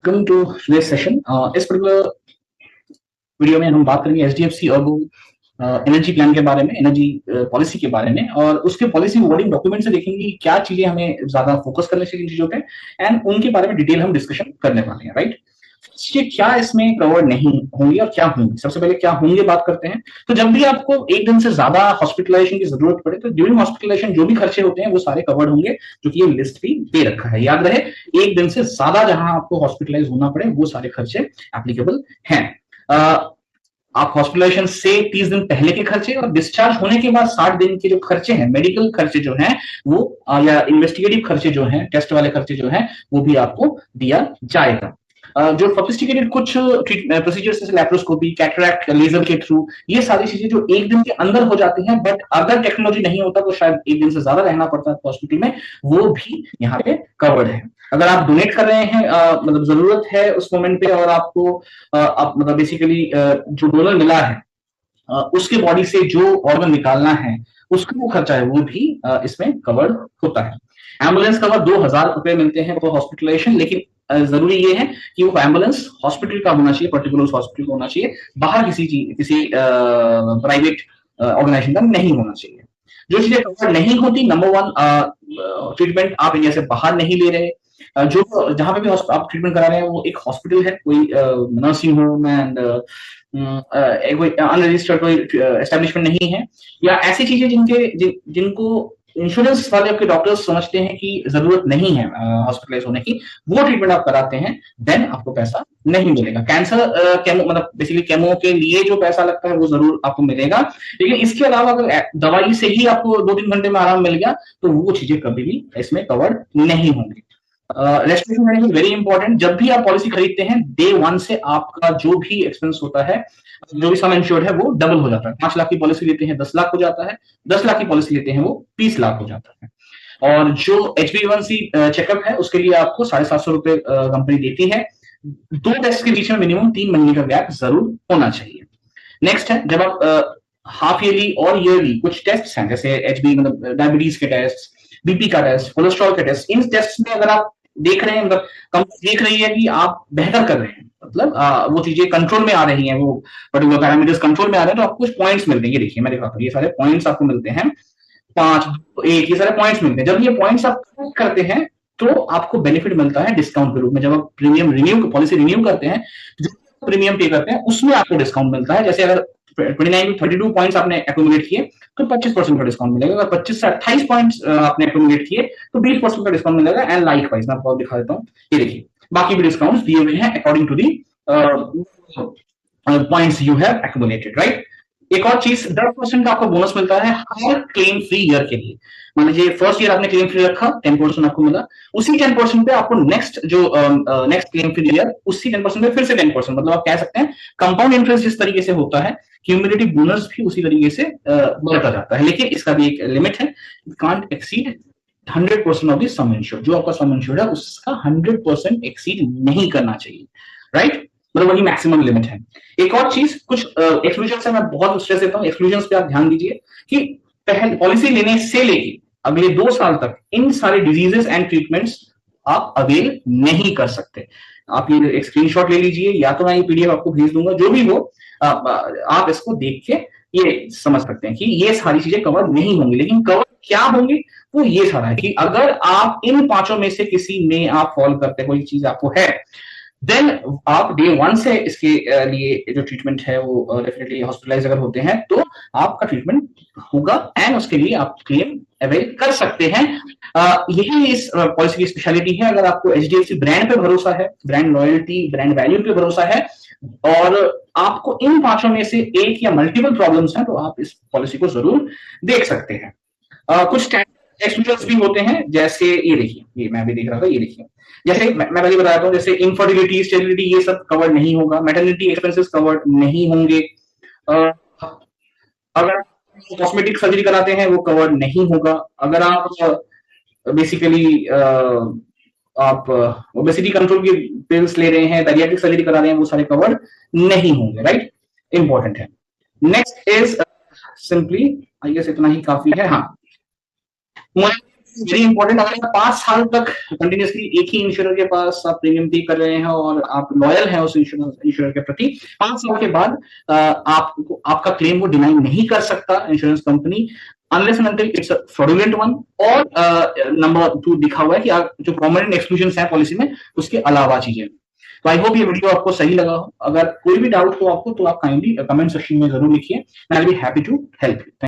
Welcome to today's session. इस particular video में हम बात करेंगे एचडीएफसी अर्बो एनर्जी प्लान के बारे में, एनर्जी पॉलिसी के बारे में, और उसके पॉलिसी वर्डिंग डॉक्यूमेंट से देखेंगे कि क्या चीजें हमें ज्यादा फोकस करने चाहिए इन चीजों पे, एंड उनके बारे में डिटेल हम डिस्कशन करने वाले हैं। राइट, ये क्या इसमें कवर नहीं होंगे और क्या होंगे। सबसे पहले क्या होंगे बात करते हैं। तो जब भी आपको एक दिन से ज्यादा हॉस्पिटलाइजेशन की जरूरत पड़े तो ड्यूरिंग हॉस्पिटलाइजेशन जो भी खर्चे होते हैं वो सारे कवर्ड होंगे, जो कि ये लिस्ट भी दे रखा है। याद रहे, एक दिन से ज्यादा जहां आपको हॉस्पिटलाइज होना पड़े वो सारे खर्चे एप्लीकेबल हैं। आप हॉस्पिटलाइजेशन से 30 दिन पहले के खर्चे और डिस्चार्ज होने के बाद 60 दिन के जो खर्चे हैं, मेडिकल खर्चे जो हैं वो, या इन्वेस्टिगेटिव खर्चे जो हैं, टेस्ट वाले खर्चे जो हैं, वो भी आपको दिया जाएगा। जो सोफिस्टिकेटेड कुछ प्रोसीजर्स जैसे लैप्रोस्कोपी, कैटरैक्ट लेजर के थ्रू, ये सारी चीजें जो एक दिन के अंदर हो जाती हैं, बट अगर टेक्नोलॉजी नहीं होता तो शायद एक दिन से ज्यादा रहना पड़ता है हॉस्पिटल में, वो भी यहाँ पे कवर्ड है। अगर आप डोनेट कर रहे हैं, मतलब जरूरत है उस मोमेंट पे, और आपको आप मतलब बेसिकली जो डोनर मिला है उसके बॉडी से जो ऑर्गन निकालना है उसका वो खर्चा है, वो भी इसमें कवर्ड होता है। एम्बुलेंस कवर 2000 रुपए मिलते हैं फॉर हॉस्पिटलाइजेशन, लेकिन जरूरी ये है कि वो एम्बुलेंस हॉस्पिटल का होना चाहिए, पर्टिकुलर हॉस्पिटल का होना चाहिए, बाहर किसी प्राइवेट ऑर्गेनाइजेशन का नहीं होना चाहिए। जो चीजें कवर नहीं होती, नंबर वन, ट्रीटमेंट आप इंडिया से बाहर नहीं ले रहे, जो जहां पे भी आप ट्रीटमेंट करा रहे हैं वो एक हॉस्पिटल है, कोई नर्सिंग होम एंड कोई अनरजिस्टर्ड कोई एस्टेब्लिशमेंट नहीं है, या ऐसी चीजें जिनको इंश्योरेंस वाले आपके डॉक्टर्स समझते हैं कि जरूरत नहीं है हॉस्पिटलाइज होने की, वो ट्रीटमेंट आप कराते हैं, देन आपको पैसा नहीं मिलेगा। कैंसर केमो, मतलब बेसिकली केमो के लिए जो पैसा लगता है वो जरूर आपको मिलेगा, लेकिन इसके अलावा अगर दवाई से ही आपको 2-3 घंटे में आराम मिल गया तो वो चीजें कभी भी इसमें कवर्ड नहीं होंगी। Restriction management very important. जब भी आप पॉलिसी खरीदते हैं, डे वन से आपका जो भी एक्सपेंस होता है, जो भी सम इंश्योर्ड है, वो डबल हो जाता है। 5 लाख की पॉलिसी लेते हैं 10 लाख हो जाता है, 10 लाख की पॉलिसी लेते हैं वो 20 लाख हो जाता है। और जो HbA1c चेकअप है उसके लिए आपको 750 रुपए कंपनी देती है। 2 टेस्ट के बीच में मिनिमम 3 महीने का गैप जरूर होना चाहिए। नेक्स्ट है, जब आप हाफ ईयरली और ईयरली कुछ टेस्ट हैं, जैसे HB मतलब डायबिटीज के टेस्ट, बीपी का टेस्ट, कोलेस्ट्रॉल के टेस्ट, इन टेस्ट में अगर आप देख रहे हैं, मतलब कंपनी देख रही है कि आप बेहतर कर रहे हैं, मतलब वो चीजें कंट्रोल में आ रही हैं, वो पर्टिकुलर पैरामीटर्स कंट्रोल में आ रहे हैं, तो आपको कुछ पॉइंट्स मिलते हैं। ये देखिए, मैं दिखाता हूँ, ये सारे पॉइंट्स आपको मिलते हैं, 5, 1, ये सारे पॉइंट्स मिलते हैं। जब ये पॉइंट्स आप करते हैं तो आपको बेनिफिट मिलता है डिस्काउंट के रूप में। जब आप प्रीमियम रिन्यू पॉलिसी रिन्यू करते हैं, जो प्रीमियम पे करते हैं उसमें आपको डिस्काउंट मिलता है। जैसे अगर 29 32 पॉइंट्स आपने एक्यूमुलेट किए तो 25% का डिस्काउंट मिलेगा। अगर 25 से 28 पॉइंट्स आपने एक्यूमुलेट किए तो 20% का डिस्काउंट मिलेगा। एंड लाइक वाइज मैं आपको दिखा देता हूँ, ये देखिए, बाकी भी डिस्काउंट दिए हुए हैं according to the points you have accumulated. Right, एक और चीज, 10% का आपको बोनस मिलता है हर क्लेम फ्री ईयर के लिए। मान लीजिए फर्स्ट ईयर आपने क्लेम फ्री रखा, 10% आपको मिला, उसी 10% पे आपको नेक्स्ट क्लेम फ्री ईयर उसी 10% पे फिर से 10%, मतलब आप कह सकते हैं कंपाउंड इंटरेस्ट जिस तरीके से होता है, क्यूमुलेटिव बोनस भी उसी तरीके से बढ़ता जाता है। लेकिन इसका भी एक लिमिट है, can't exceed 100% of the some insured. जो आपका सम इंश्योर्ड है उसका 100% एक्सीड नहीं करना चाहिए। राइट, मतलब वही मैक्सिमम लिमिट है। एक और चीज, कुछ एक्सक्लूजन है, मैं बहुत स्ट्रेस देता हूँ, एक्सक्लूजन पे आप ध्यान दीजिए कि पहले पॉलिसी लेने से लेके अगले 2 साल तक इन सारे डिजीजेस एंड ट्रीटमेंट्स आप अवेल नहीं कर सकते। आप ये एक स्क्रीनशॉट ले लीजिए, या तो मैं ये PDF आपको भेज दूंगा, जो भी हो आप इसको देख के ये समझ सकते हैं कि ये सारी चीजें कवर नहीं होंगी। लेकिन कवर क्या होंगी, वो ये सारा है कि अगर आप इन 5 में से किसी में आप फॉलो करते, कोई चीज आपको है, देन आप डे 1 से इसके लिए जो ट्रीटमेंट है वो डेफिनेटली हॉस्पिटलाइज अगर होते हैं तो आपका ट्रीटमेंट होगा, एंड उसके लिए आप क्लेम अवेल कर सकते हैं। यही इस पॉलिसी की स्पेशलिटी है। अगर आपको HDFC ब्रांड पे भरोसा है, ब्रांड लॉयल्टी, ब्रांड वैल्यू पे भरोसा है, और आपको इन 5 में से एक या मल्टीपल प्रॉब्लम्स हैं, तो आप इस पॉलिसी को जरूर देख सकते हैं। कुछ एक्सक्लूजन्स भी होते हैं, जैसे ये देखिए, ये मैं भी देख रहा था, ये देखिए, जैसे मैं पहले बताता हूँ, जैसे इनफर्टिलिटी, स्टेरिलिटी, ये सब कवर नहीं होगा। मैटरनिटी एक्सपेंसेस कवर नहीं होंगे। अगर कॉस्मेटिक सर्जरी कराते हैं वो कवर नहीं होगा। अगर आप बेसिकली आप ओबेसिटी कंट्रोल की पिल्स ले रहे हैं, पैडियाट्रिक सर्जरी करा रहे हैं, वो सारे कवर नहीं होंगे। राइट, इंपॉर्टेंट है। Next is simply, I guess इतना ही काफी है। हाँ, वेरी इंपॉर्टेंट, अगर आप 5 साल तक कंटिन्यूसली एक ही इंश्योरेंस के पास आप प्रीमियम पे कर रहे हैं और आप लॉयल हैं उस इंश्योरेंस के प्रति, 5 साल के बाद आपको आपका क्लेम वो डिनाई नहीं कर सकता insurance company, unless and until it's a fraudulent one, और नंबर 2 लिखा हुआ है कि आप जो परमानेंट एक्सक्लूजन है पॉलिसी में उसके अलावा चीजें। तो आई होप ये वीडियो आपको सही लगा हो। अगर कोई भी डाउट हो आपको तो आप काइंडली कमेंट सेक्शन में जरूर लिखिए, I will be happy to help you.